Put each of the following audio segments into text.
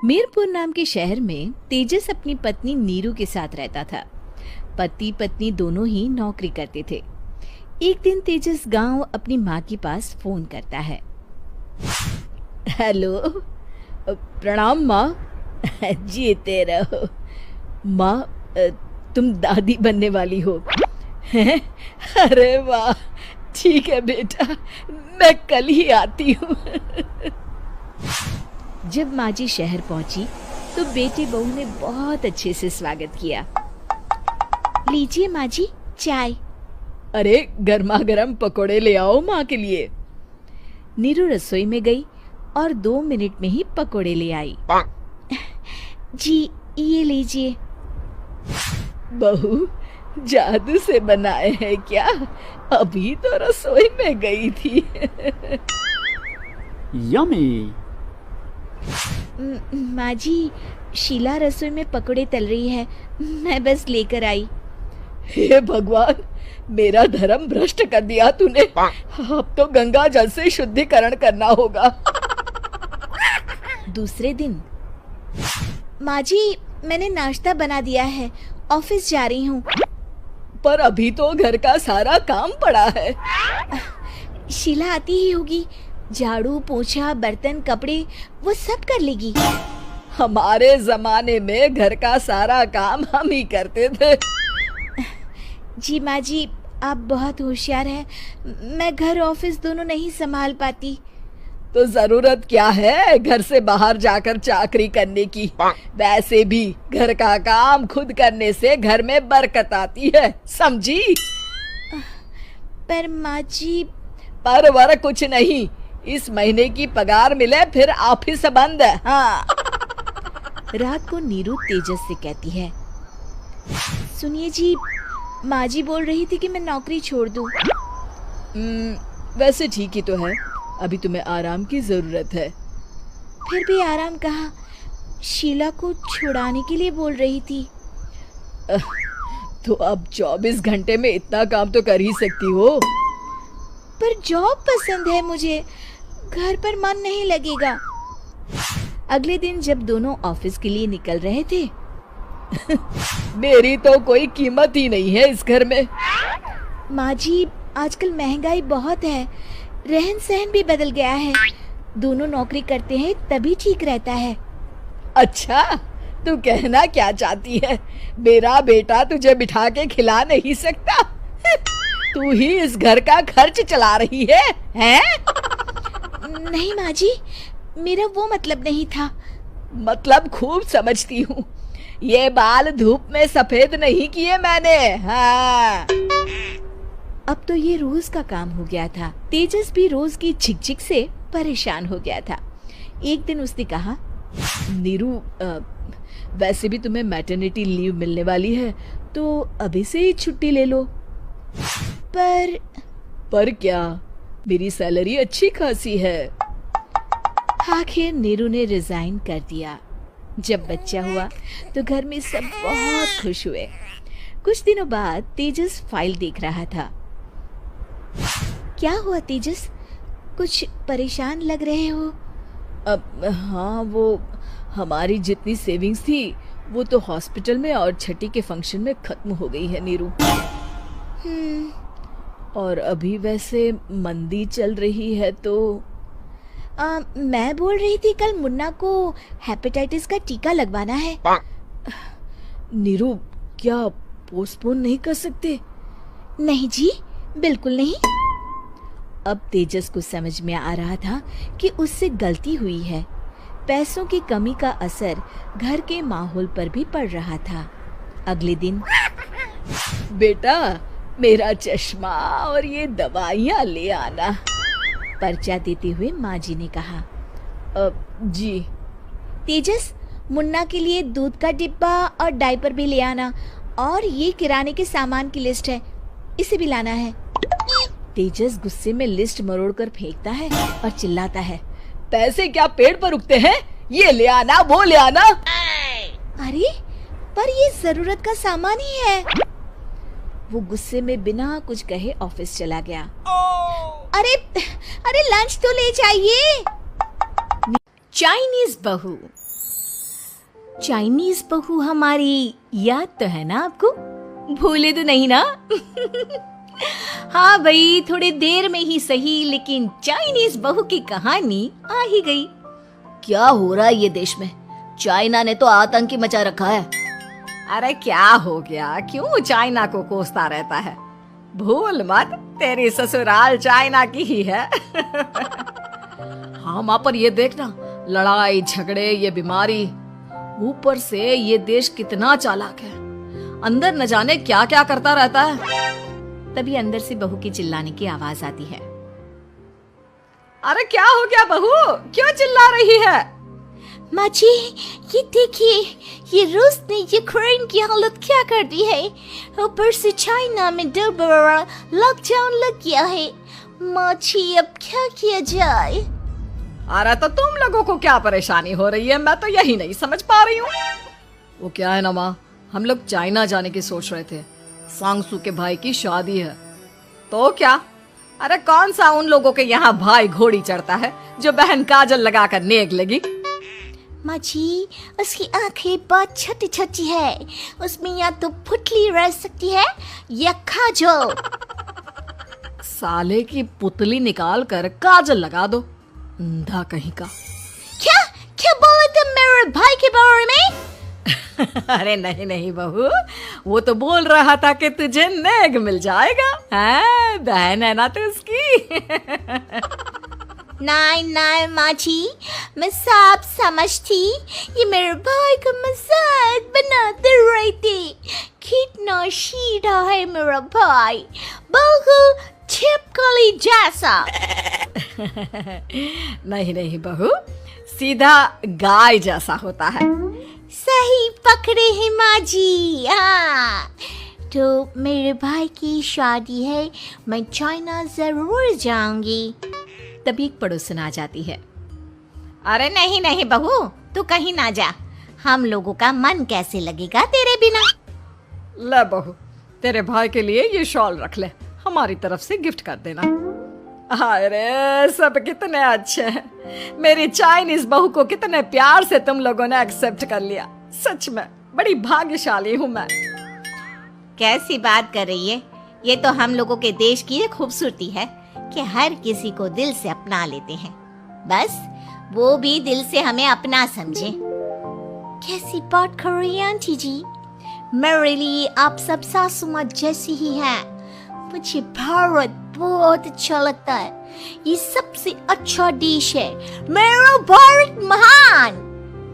मीरपुर नाम के शहर में तेजस अपनी पत्नी नीरू के साथ रहता था। पति पत्नी दोनों ही नौकरी करते थे। एक दिन तेजस गांव अपनी माँ के पास फोन करता है। हेलो, प्रणाम माँ। जीते रहो माँ, तुम दादी बनने वाली हो हैं? अरे वाह, ठीक है बेटा, मैं कल ही आती हूँ। जब माँ जी शहर पहुंची तो बेटी बहू ने बहुत अच्छे से स्वागत किया। लीजिए माँ जी, चाय। अरे गर्मा गर्म पकोड़े ले आओ माँ के लिए। नीरू रसोई में गई और 2 मिनट में ही पकोड़े ले आई। जी ये लीजिए। बहू, जादू से बनाए हैं क्या? अभी तो रसोई में गई थी। यम्मी। माँ जी, शीला रसोई में पकोड़े तल रही है, मैं बस लेकर आई। हे भगवान, मेरा धर्म भ्रष्ट कर दिया तूने। अब तो गंगा जल से शुद्धिकरण करना होगा। दूसरे दिन, माँ जी मैंने नाश्ता बना दिया है, ऑफिस जा रही हूँ। पर अभी तो घर का सारा काम पड़ा है। शीला आती ही होगी, झाड़ू पोछा बर्तन कपड़े वो सब कर लेगी। हमारे जमाने में घर का सारा काम हम ही करते थे। जी माँ जी, आप बहुत होशियार हैं, मैं घर ऑफिस दोनों नहीं संभाल पाती। तो जरूरत क्या है घर से बाहर जाकर चाकरी करने की? वैसे भी घर का काम खुद करने से घर में बरकत आती है, समझी? पर माँ जी। पर वर कुछ नहीं, इस महीने की पगार मिले फिर ऑफिस बंद। हाँ। रात को नीरू तेजस से कहती है, सुनिए जी, माँ जी बोल रही थी कि मैं नौकरी छोड़ दूं। वैसे ठीक ही तो है, अभी तुम्हें आराम की जरूरत है। फिर भी आराम कहाँ, शीला को छुड़ाने के लिए बोल रही थी। तो अब 24 घंटे में इतना काम तो कर ही सकती हो। पर जॉब पसंद है मुझे, घर पर मन नहीं लगेगा। अगले दिन जब दोनों ऑफिस के लिए निकल रहे थे, मेरी तो कोई कीमत ही नहीं है इस घर में। माँ जी, आजकल महंगाई बहुत है, रहन सहन भी बदल गया है, दोनों नौकरी करते हैं तभी ठीक रहता है। अच्छा, तू कहना क्या चाहती है? मेरा बेटा तुझे बिठा के खिला नहीं सकता? तू ही इस घर का खर्च चला रही है, हैं? नहीं माँ जी, मेरा वो मतलब नहीं था। मतलब खूब समझती हूँ, ये बाल धूप में सफेद नहीं किए मैंने। हाँ। अब तो ये रोज का काम हो गया था। तेजस भी रोज की झिकझिक से परेशान हो गया था। एक दिन उसने कहा, नीरू, वैसे भी तुम्हें मैटरनिटी लीव मिलने वाली है, तो अभी से ही छुट्टी ले लो। पर क्या, मेरी सैलरी अच्छी खासी है। आखिर नीरू ने रिजाइन कर दिया। जब बच्चा हुआ तो घर में सब बहुत खुश हुए। कुछ दिनों बाद तेजस फाइल देख रहा था। क्या हुआ तेजस, कुछ परेशान लग रहे हो? हाँ, वो हमारी जितनी सेविंग्स थी वो तो हॉस्पिटल में और छठी के फंक्शन में खत्म हो गई है नीरू। और अभी वैसे मंदी चल रही है तो मैं बोल रही थी कल मुन्ना को हेपेटाइटिस का टीका लगवाना है। नीरू, क्या पोस्टपोन नहीं कर सकते? नहीं जी, बिल्कुल नहीं। अब तेजस को समझ में आ रहा था कि उससे गलती हुई है। पैसों की कमी का असर घर के माहौल पर भी पड़ रहा था। अगले दिन, बेटा मेरा चश्मा और ये दवाइयाँ ले आना, पर्चा देते हुए माँ जी ने कहा। जी। तेजस, मुन्ना के लिए दूध का डिब्बा और डायपर भी ले आना, और ये किराने के सामान की लिस्ट है, इसे भी लाना है। तेजस गुस्से में लिस्ट मरोड़कर फेंकता है और चिल्लाता है, पैसे क्या पेड़ पर उगते हैं? ये ले आना, वो ले आना। अरे पर ये जरूरत का सामान ही है। वो गुस्से में बिना कुछ कहे ऑफिस चला गया। अरे अरे लंच तो ले जाइए। चाइनीज बहू। चाइनीज बहू हमारी याद तो है ना आपको? भूले तो नहीं ना? हाँ भाई, थोड़ी देर में ही सही, लेकिन चाइनीज बहू की कहानी आ ही गई। क्या हो रहा है ये देश में? चाइना ने तो आतंक ही मचा रखा है। अरे क्या हो गया, क्यों चाइना को कोसता रहता है? भूल मत, तेरी ससुराल चाइना की ही है। हाँ माँ, पर ये देखना, लड़ाई झगड़े, ये बीमारी, ऊपर से ये देश कितना चालाक है, अंदर न जाने क्या क्या करता रहता है। तभी अंदर से बहू की चिल्लाने की आवाज आती है। अरे क्या हो गया बहू, क्यों चिल्ला रही है? माँ जी, ये देखिए, ये रूस ने यूक्रेन की हालत क्या कर दी है। ऊपर से चाइना में 2 बड़ा लॉकडाउन लग गया है। माँ जी, अब क्या किया जाए? अरे तो तुम लोगों को क्या परेशानी हो रही है, मैं तो यही नहीं समझ पा रही हूँ। वो क्या है ना माँ, हम लोग चाइना जाने की सोच रहे थे, सांगसू के भाई की शादी है। तो क्या? अरे कौन सा उन लोगों के यहाँ भाई घोड़ी चढ़ता है जो बहन काजल लगाकर नेक लगी? माँ जी, उसकी आंखें बहुत छोटी छोटी है, उसमें या तो पुतली रह सकती है या काजल। साले की पुतली निकाल कर काजल लगा दो, अंधा कहीं का। क्या क्या बोले तुम मेरे भाई के बारे में? अरे नहीं नहीं बहू, वो तो बोल रहा था कि तुझे नेग मिल जाएगा, है बहन है ना तो उसकी। नहीं नहीं माँ जी, मैं सब समझती, ये मेरे भाई का मजाक बनाते रहती। कितना सीधा है मेरा भाई, बिल्कुल छिपकली जैसा। नहीं नहीं बहू, सीधा गाय जैसा होता है। सही पकड़े हैं माँ जी। हाँ, तो मेरे भाई की शादी है, मैं चाइना जरूर जाऊंगी। तभी एक पड़ोसन आ जाती है। अरे नहीं नहीं बहू, तू कहीं ना जा, हम लोगों का मन कैसे लगेगा तेरे बिना। ले बहू, तेरे भाई के लिए ये शॉल रख ले, हमारी तरफ से गिफ्ट कर देना। अरे सब कितने अच्छे हैं, मेरी चाइनीज बहू को कितने प्यार से तुम लोगों ने एक्सेप्ट कर लिया। सच में बड़ी भाग्यशाली हूँ मैं। कैसी बात कर रही है, ये तो हम लोगों के देश की एक खूबसूरती है कि हर किसी को दिल से अपना लेते हैं, बस वो भी दिल से हमें अपना समझे। कैसी बात कर रही है आंटी जी, मेरे लिए आप सब सासू माँ जैसी ही हैं। मुझे भारत बहुत अच्छा लगता है, ये सबसे अच्छा देश है, मेरा भारत महान।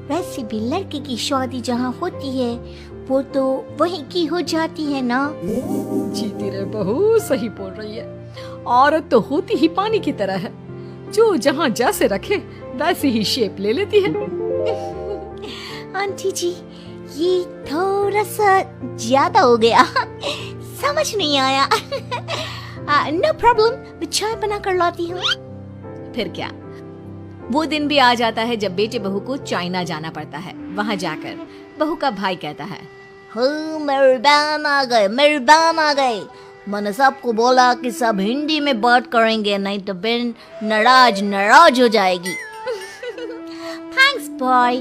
वैसे भी लड़के की शादी जहाँ होती है वो तो वहीं की हो जाती है ना। जीती रे बहू, सही बोल रही है, औरत तो होती ही पानी की तरह है, जो जहाँ जैसे रखे वैसे ही शेप ले लेती है। आंटी जी, ये थोड़ा सा ज्यादा हो गया, समझ नहीं आया। नो प्रॉब्लम, मैं चाय बना कर लाती हूँ। फिर क्या, वो दिन भी आ जाता है जब बेटे बहू को चाइना जाना पड़ता है। वहाँ जाकर बहू का भाई कहता है, मेरे बहन आ गए, मेरी बहन आ गई। मैंने सबको बोला कि सब हिंदी में बात करेंगे, नहीं तो बहन नाराज हो जाएगी। थैंक्स बॉय,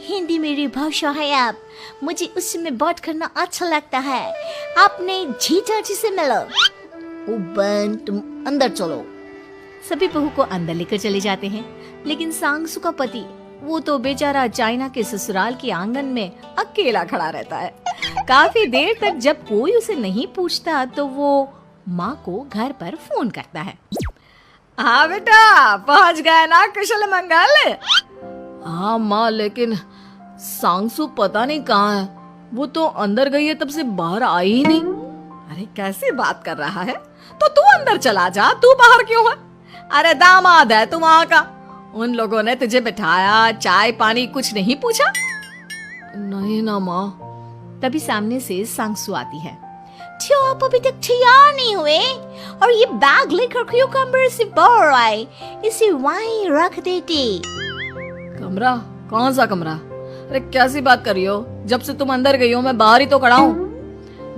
हिंदी मेरी भाषा है, आप मुझे उसमें बात करना अच्छा लगता है। आपने जीजा जी से मिलो। ओ बहन, तुम अंदर चलो। सभी बहू को अंदर लेकर चले जाते हैं, लेकिन सांगसू का पति, वो तो बेचारा चाइना के ससुराल के आंगन में अकेला खड़ा रहता है। काफी देर तक जब कोई उसे नहीं पूछता तो वो माँ को घर पर फोन करता है। हाँ बेटा, पहुँच गए ना कुशल मंगल? हाँ माँ, लेकिन सांगसू पता नहीं कहाँ है, वो तो अंदर गई है, तब से बाहर आई ही नहीं। अरे कैसी बात कर रहा है, तो तू अंदर चला जा, तू बाहर क्यों है? अरे दामाद है तू वहाँ का, उन लोगों ने तुझे बिठाया, चाय पानी कुछ नहीं पूछा? नहीं ना माँ। तभी सामने से सांगसू आती है। क्यों आप अभी तक तैयार नहीं हुए? और ये बैग लेकर क्यों कमरे से बाहर आए? इसे वहीं रख देते। कमरा? कौन सा कमरा? अरे कैसी बात कर रही हो, जब से तुम अंदर गई हो मैं बाहर ही तो खड़ा हूँ।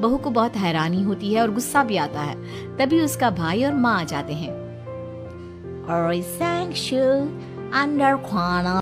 बहू को बहुत हैरानी होती है और गुस्सा भी आता है। तभी उसका भाई और माँ आ जाते हैं। और सांगसू, अंदर खाना